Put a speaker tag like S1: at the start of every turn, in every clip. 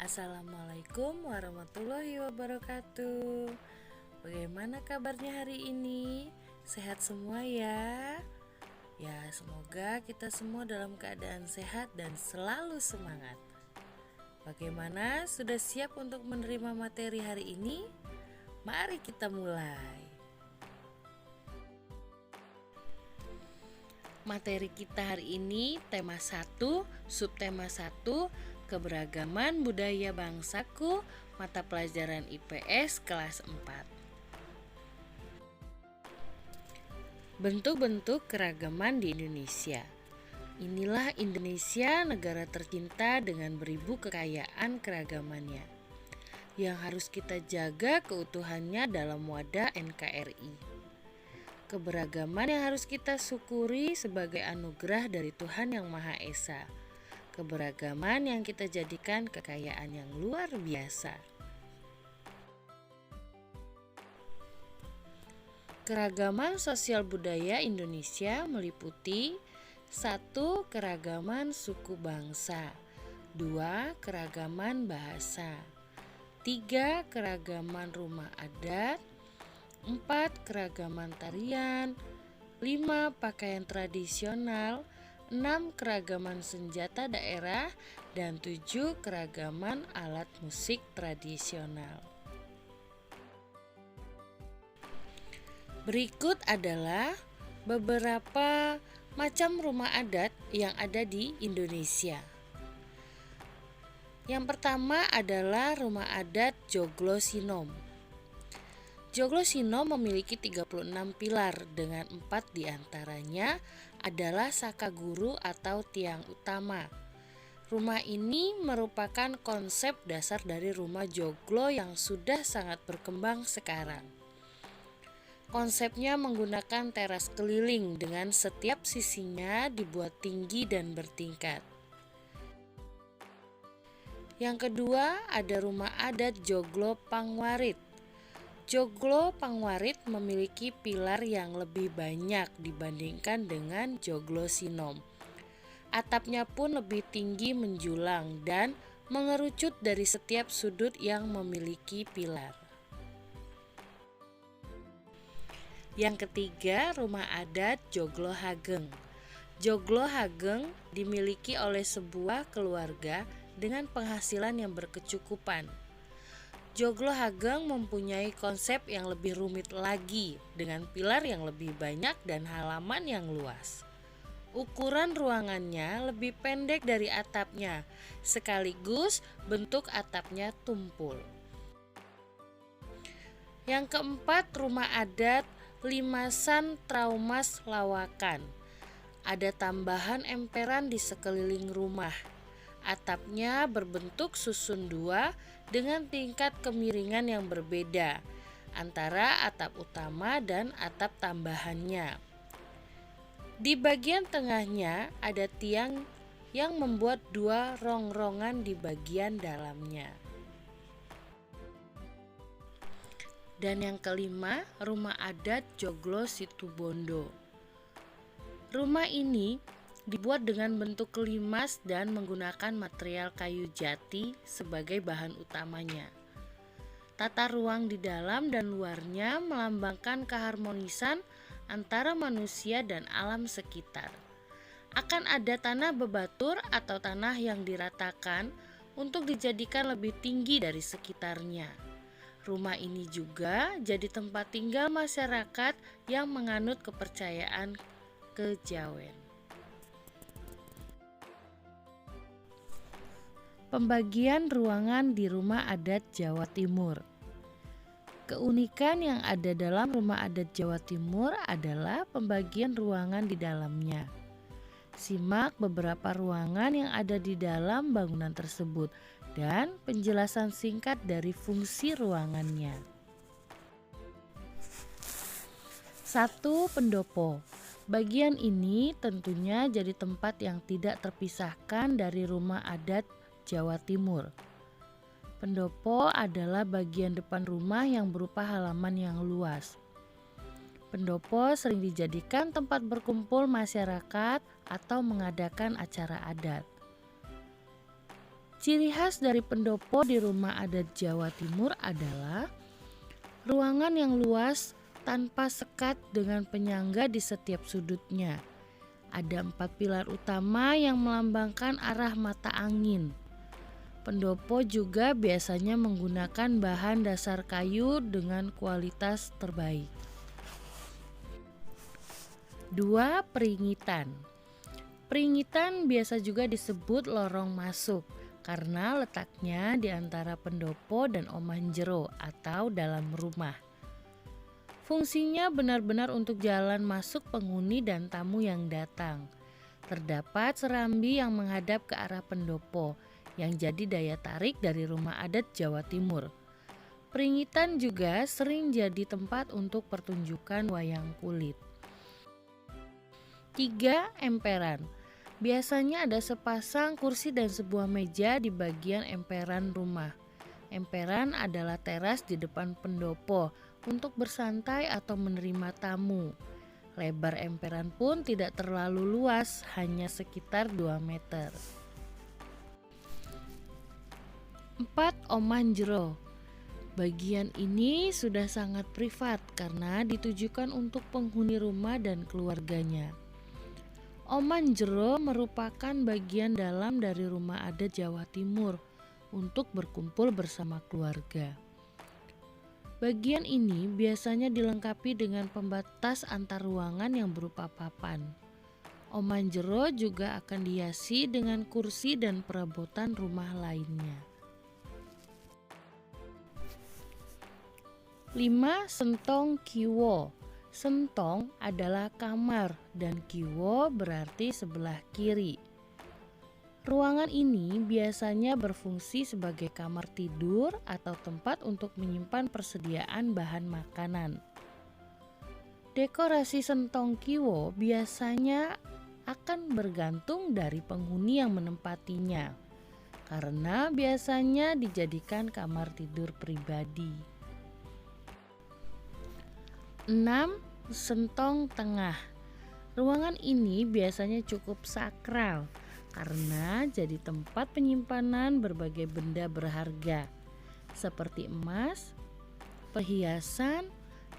S1: Assalamualaikum warahmatullahi wabarakatuh. Bagaimana kabarnya hari ini? Sehat semua ya? Ya, semoga kita semua dalam keadaan sehat dan selalu semangat. Bagaimana? Sudah siap untuk menerima materi hari ini? Mari kita mulai. Materi kita hari ini tema 1, subtema 1, keberagaman budaya bangsaku, mata pelajaran IPS kelas 4. Bentuk-bentuk keragaman di Indonesia. Inilah Indonesia, negara tercinta dengan beribu kekayaan keragamannya, yang harus kita jaga keutuhannya dalam wadah NKRI. Keberagaman yang harus kita syukuri sebagai anugerah dari Tuhan Yang Maha Esa. Keberagaman yang kita jadikan kekayaan yang luar biasa. Keragaman sosial budaya Indonesia meliputi 1. Keragaman suku bangsa, 2. Keragaman bahasa, 3. Keragaman rumah adat, 4. Keragaman tarian, 5. Pakaian tradisional, 6. Keragaman senjata daerah, dan 7. Keragaman alat musik tradisional. Berikut adalah beberapa macam rumah adat yang ada di Indonesia. Yang pertama adalah rumah adat Joglo Sinom. Joglo Sinom memiliki 36 pilar dengan 4 diantaranya adalah saka guru atau tiang utama. Rumah ini merupakan konsep dasar dari rumah joglo yang sudah sangat berkembang sekarang. Konsepnya menggunakan teras keliling dengan setiap sisinya dibuat tinggi dan bertingkat. Yang kedua ada rumah adat Joglo Pangwarit. Joglo Pangwarit memiliki pilar yang lebih banyak dibandingkan dengan Joglo Sinom. Atapnya pun lebih tinggi menjulang dan mengerucut dari setiap sudut yang memiliki pilar. Yang ketiga, rumah adat Joglo Hageng. Joglo Hageng dimiliki oleh sebuah keluarga dengan penghasilan yang berkecukupan. Joglo Hageng mempunyai konsep yang lebih rumit lagi dengan pilar yang lebih banyak dan halaman yang luas. Ukuran ruangannya lebih pendek dari atapnya, sekaligus bentuk atapnya tumpul. Yang keempat, rumah adat Limasan Traumas Lawakan. Ada tambahan emperan di sekeliling rumah. Atapnya berbentuk susun dua dengan tingkat kemiringan yang berbeda antara atap utama dan atap tambahannya. Di bagian tengahnya ada tiang yang membuat 2 rongrongan di bagian dalamnya. Dan yang kelima, rumah adat Joglo Situbondo. Rumah ini dibuat dengan bentuk kelimas dan menggunakan material kayu jati sebagai bahan utamanya. Tata ruang di dalam dan luarnya melambangkan keharmonisan antara manusia dan alam sekitar. Akan ada tanah bebatur atau tanah yang diratakan untuk dijadikan lebih tinggi dari sekitarnya. Rumah ini juga jadi tempat tinggal masyarakat yang menganut kepercayaan kejawen. Pembagian ruangan di rumah adat Jawa Timur. Keunikan yang ada dalam rumah adat Jawa Timur adalah pembagian ruangan di dalamnya. Simak beberapa ruangan yang ada di dalam bangunan tersebut dan penjelasan singkat dari fungsi ruangannya. 1. Pendopo. Bagian ini tentunya jadi tempat yang tidak terpisahkan dari rumah adat Jawa Timur. Pendopo adalah bagian depan rumah yang berupa halaman yang luas. Pendopo sering dijadikan tempat berkumpul masyarakat atau mengadakan acara adat. Ciri khas dari pendopo di rumah adat Jawa Timur adalah ruangan yang luas tanpa sekat dengan penyangga di setiap sudutnya. Ada 4 pilar utama yang melambangkan arah mata angin. Pendopo juga biasanya menggunakan bahan dasar kayu dengan kualitas terbaik. 2. Peringitan. Peringitan biasa juga disebut lorong masuk karena letaknya di antara pendopo dan omah jero atau dalam rumah. Fungsinya benar-benar untuk jalan masuk penghuni dan tamu yang datang. Terdapat serambi yang menghadap ke arah pendopo yang jadi daya tarik dari rumah adat Jawa Timur. Peringitan juga sering jadi tempat untuk pertunjukan wayang kulit. 3. Emperan. Biasanya ada sepasang kursi dan sebuah meja di bagian emperan rumah. Emperan adalah teras di depan pendopo untuk bersantai atau menerima tamu. Lebar emperan pun tidak terlalu luas, hanya sekitar 2 meter. 4. Omah jero. Bagian ini sudah sangat privat karena ditujukan untuk penghuni rumah dan keluarganya. Omah jero merupakan bagian dalam dari rumah adat Jawa Timur untuk berkumpul bersama keluarga. Bagian ini biasanya dilengkapi dengan pembatas antar ruangan yang berupa papan. Omah jero juga akan dihiasi dengan kursi dan perabotan rumah lainnya. 5. Sentong kiwo. Sentong adalah kamar dan kiwo berarti sebelah kiri. Ruangan ini biasanya berfungsi sebagai kamar tidur atau tempat untuk menyimpan persediaan bahan makanan. Dekorasi sentong kiwo biasanya akan bergantung dari penghuni yang menempatinya, karena biasanya dijadikan kamar tidur pribadi. 6. Sentong tengah. Ruangan ini biasanya cukup sakral karena jadi tempat penyimpanan berbagai benda berharga seperti emas, perhiasan,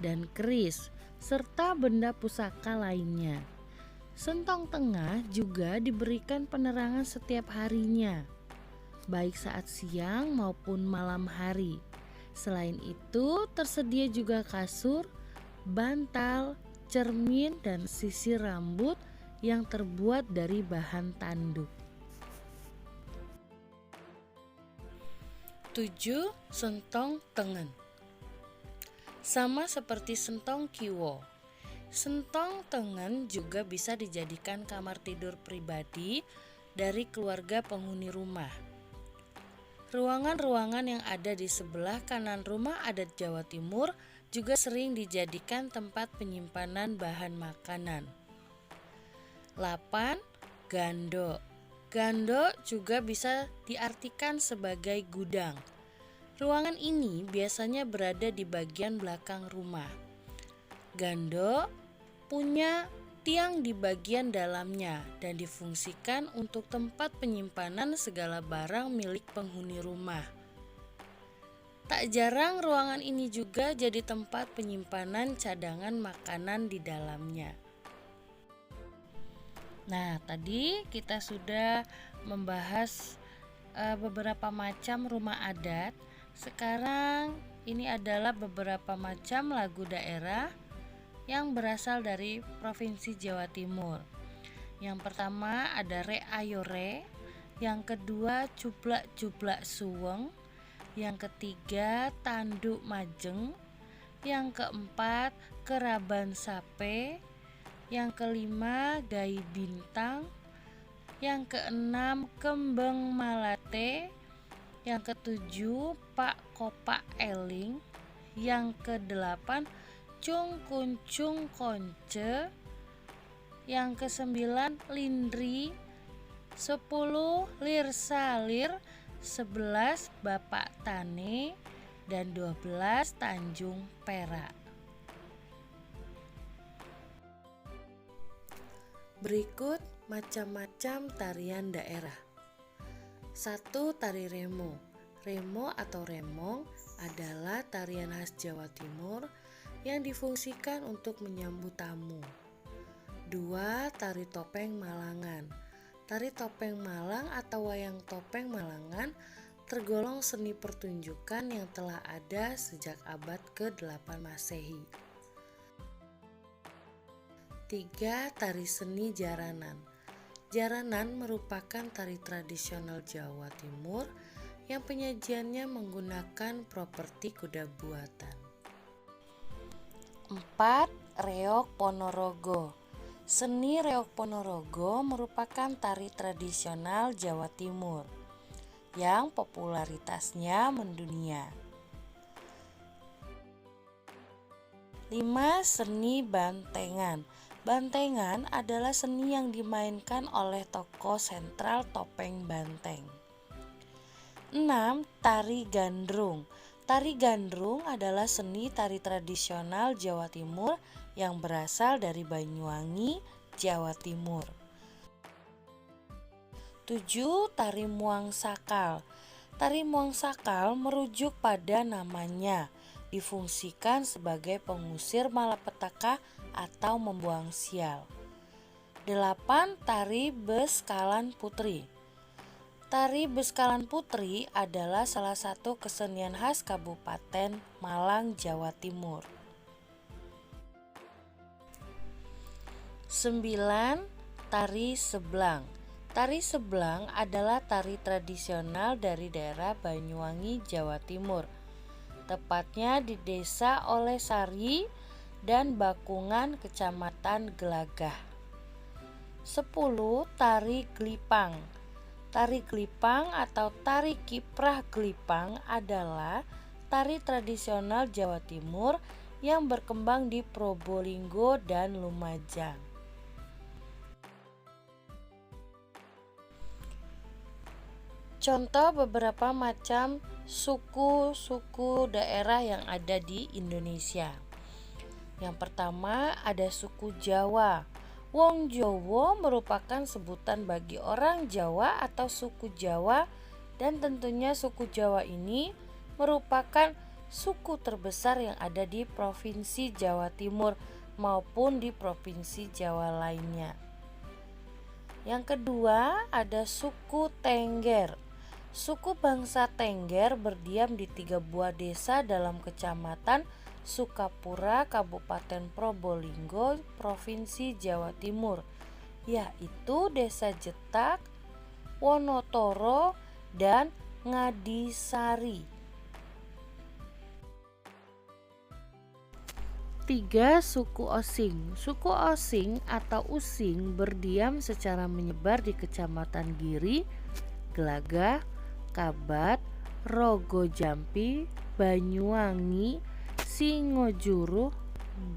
S1: dan keris serta benda pusaka lainnya. Sentong tengah juga diberikan penerangan setiap harinya, baik saat siang maupun malam hari. Selain itu, tersedia juga kasur, bantal, cermin, dan sisir rambut yang terbuat dari bahan tanduk. 7. Sentong tengen. Sama seperti sentong kiwo, sentong tengen juga bisa dijadikan kamar tidur pribadi dari keluarga penghuni rumah. Ruangan-ruangan yang ada di sebelah kanan rumah adat Jawa Timur juga sering dijadikan tempat penyimpanan bahan makanan. 8. Gandok. Gandok juga bisa diartikan sebagai gudang. Ruangan ini biasanya berada di bagian belakang rumah. Gandok punya tiang di bagian dalamnya dan difungsikan untuk tempat penyimpanan segala barang milik penghuni rumah. Tak jarang ruangan ini juga jadi tempat penyimpanan cadangan makanan di dalamnya. Nah, tadi kita sudah membahas beberapa macam rumah adat. Sekarang ini adalah beberapa macam lagu daerah yang berasal dari Provinsi Jawa Timur. Yang pertama ada Re Ayo Re, yang kedua Cublak Cublak Suweng, yang ketiga Tanduk Majeng, yang keempat Keraban Sape, yang kelima Gai Bintang, yang keenam Kembeng Malate, yang ketujuh Pak Kopak Eling, yang kedelapan Cung Kuncung Konce, yang kesembilan Lindri, 10 Lir Salir, 11 Bapak Tane, dan 12 Tanjung Perak. Berikut macam-macam tarian daerah. 1. Tari remo. Remo atau remong adalah tarian khas Jawa Timur yang difungsikan untuk menyambut tamu. 2. Tari topeng Malangan. Tari topeng Malang atau wayang topeng Malangan tergolong seni pertunjukan yang telah ada sejak abad ke-8 Masehi. 3. Tari seni jaranan. Jaranan merupakan tari tradisional Jawa Timur yang penyajiannya menggunakan properti kuda buatan. 4. Reog Ponorogo. Seni Reog Ponorogo merupakan tari tradisional Jawa Timur yang popularitasnya mendunia. 5. Seni Bantengan. Bantengan adalah seni yang dimainkan oleh tokoh sentral topeng banteng. 6. Tari Gandrung. Tari Gandrung adalah seni tari tradisional Jawa Timur yang berasal dari Banyuwangi, Jawa Timur. 7. Tari Muang Sakal. Tari Muang Sakal merujuk pada namanya, difungsikan sebagai pengusir malapetaka atau membuang sial. 8. Tari Beskalan Putri. Tari Beskalan Putri adalah salah satu kesenian khas Kabupaten Malang, Jawa Timur. 9. Tari Seblang. Tari Seblang adalah tari tradisional dari daerah Banyuwangi, Jawa Timur, tepatnya di Desa Olesari dan Bakungan, Kecamatan Gelagah. 10. Tari Glipang. Tari Glipang atau tari kiprah Glipang adalah tari tradisional Jawa Timur yang berkembang di Probolinggo dan Lumajang. Contoh beberapa macam suku daerah yang ada di Indonesia. Yang pertama ada suku Jawa. Wong Jowo merupakan sebutan bagi orang Jawa atau suku Jawa, dan tentunya suku Jawa ini merupakan suku terbesar yang ada di Provinsi Jawa Timur maupun di provinsi Jawa lainnya. Yang kedua ada suku Tengger. Suku bangsa Tengger berdiam di 3 buah desa dalam kecamatan Sukapura, Kabupaten Probolinggo, Provinsi Jawa Timur, yaitu Desa Jetak, Wonotoro, dan Ngadisari. 3. Suku Osing. Suku Osing atau Using berdiam secara menyebar di Kecamatan Giri, Gelagah, Kabat, Rogojampi, Banyuwangi, Singojuru,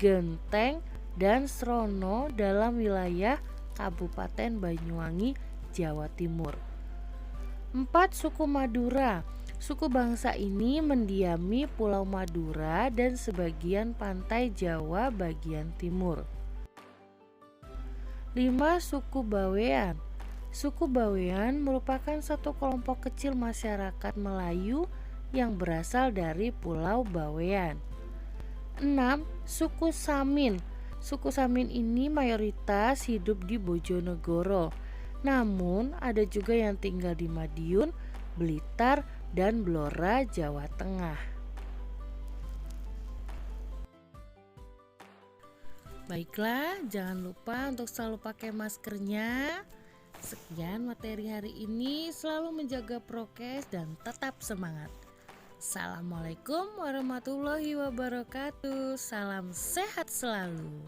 S1: Genteng, dan Srono dalam wilayah Kabupaten Banyuwangi, Jawa Timur. 4. Suku Madura. Suku bangsa ini mendiami Pulau Madura dan sebagian pantai Jawa bagian timur. 5. Suku Bawean. Suku Bawean merupakan satu kelompok kecil masyarakat Melayu yang berasal dari Pulau Bawean. 6. Suku Samin. Suku Samin ini mayoritas hidup di Bojonegoro, namun ada juga yang tinggal di Madiun, Blitar, dan Blora, Jawa Tengah. Baiklah, jangan lupa untuk selalu pakai maskernya. Sekian materi hari ini, selalu menjaga prokes dan tetap semangat. Assalamualaikum warahmatullahi wabarakatuh. Salam sehat selalu.